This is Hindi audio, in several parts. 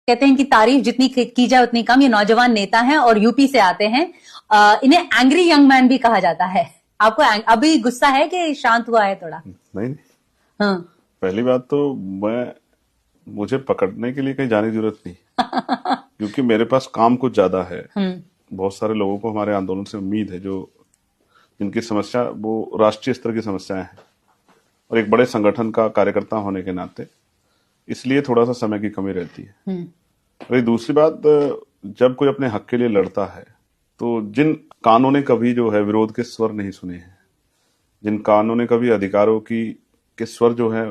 कहते हैं कि तारीफ जितनी की जाए उतनी कम। ये नौजवान नेता हैं और यूपी से आते हैं। इन्हें एंग्री यंग मैन भी कहा जाता है। आपको अभी गुस्सा है कि शांत हुआ है थोड़ा? नहीं। हाँ। पहली बात तो मुझे पकड़ने के लिए कहीं जाने की जरूरत नहीं क्योंकि मेरे पास काम कुछ ज्यादा है। बहुत सारे लोगों को हमारे आंदोलन से उम्मीद है, जो जिनकी समस्या वो राष्ट्रीय स्तर की समस्याएं हैं, और एक बड़े संगठन का कार्यकर्ता होने के नाते इसलिए थोड़ा सा समय की कमी रहती है। और दूसरी बात, जब कोई अपने हक के लिए लड़ता है तो जिन कानों ने कभी जो है विरोध के स्वर नहीं सुने हैं, जिन कानों ने कभी अधिकारों के स्वर जो है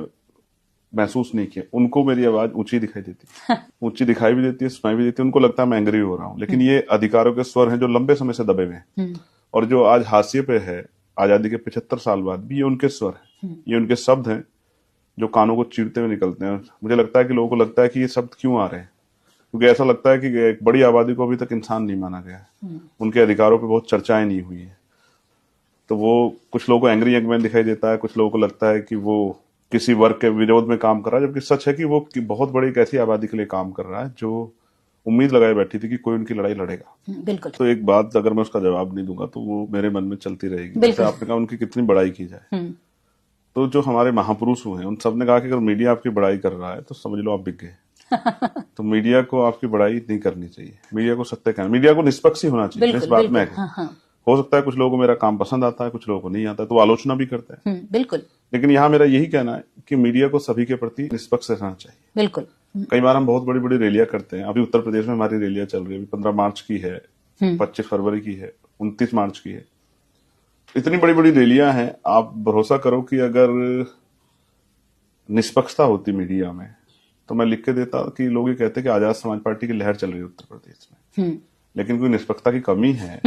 महसूस नहीं किए, उनको मेरी आवाज ऊंची दिखाई देती है। ऊंची दिखाई भी देती है, सुनाई भी देती है। उनको लगता है मैं एंग्री हो रहा हूं, लेकिन ये अधिकारों के स्वर हैं जो लंबे समय से दबे हुए हैं और जो आज हाशिए पे है। आजादी के 75 साल बाद भी ये उनके स्वर हैं, ये उनके शब्द हैं जो कानों को चीरते हुए निकलते हैं। मुझे लगता है कि लोगों को लगता है कि ये शब्द क्यों आ रहे हैं, क्योंकि ऐसा लगता है कि एक बड़ी आबादी को अभी तक इंसान नहीं माना गया है, उनके अधिकारों पे बहुत चर्चाएं नहीं हुई है। तो वो कुछ लोगों को एंग्री यंग मैन दिखाई देता है, कुछ लोगों को लगता है कि वो किसी वर्ग के विरोध में काम कर रहा है, जबकि सच है कि वो बहुत बड़ी एक ऐसी आबादी के लिए काम कर रहा है जो उम्मीद लगाए बैठी थी कि कोई उनकी लड़ाई लड़ेगा। बिल्कुल। तो एक बात अगर मैं उसका जवाब नहीं दूंगा तो वो मेरे मन में चलती रहेगी। जैसे आपने कहा उनकी कितनी बड़ाई की जाए, तो जो हमारे महापुरुष हुए हैं उन सब ने कहा कि अगर मीडिया आपकी बड़ाई कर रहा है तो समझ लो आप बिक गए। तो मीडिया को आपकी बड़ाई नहीं करनी चाहिए, मीडिया को सत्य कहना, मीडिया को निष्पक्ष ही होना चाहिए। इस बात में हो सकता है कुछ लोगों को मेरा काम पसंद आता है, कुछ लोगों को नहीं आता है, तो आलोचना भी करते हैं। बिल्कुल। लेकिन यहाँ मेरा यही कहना है कि मीडिया को सभी के प्रति निष्पक्ष रहना चाहिए। बिल्कुल। कई बार हम बहुत बड़ी बड़ी रैलियां करते हैं। अभी उत्तर प्रदेश में हमारी रैलियां चल रही है, 15 मार्च की है, 25 फरवरी की है, 29 मार्च की है। इतनी बड़ी बड़ी रैलियां हैं, आप भरोसा करो कि अगर निष्पक्षता होती मीडिया में तो मैं लिख के देता कि लोग ये कहते कि आजाद समाज पार्टी की लहर चल रही है उत्तर प्रदेश में। लेकिन कोई निष्पक्षता की कमी है,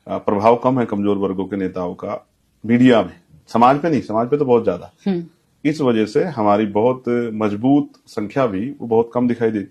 प्रभाव कम है कमजोर वर्गों के नेताओं का मीडिया में, समाज पे नहीं, समाज पे तो बहुत ज्यादा। इस वजह से हमारी बहुत मजबूत संख्या भी वो बहुत कम दिखाई देती।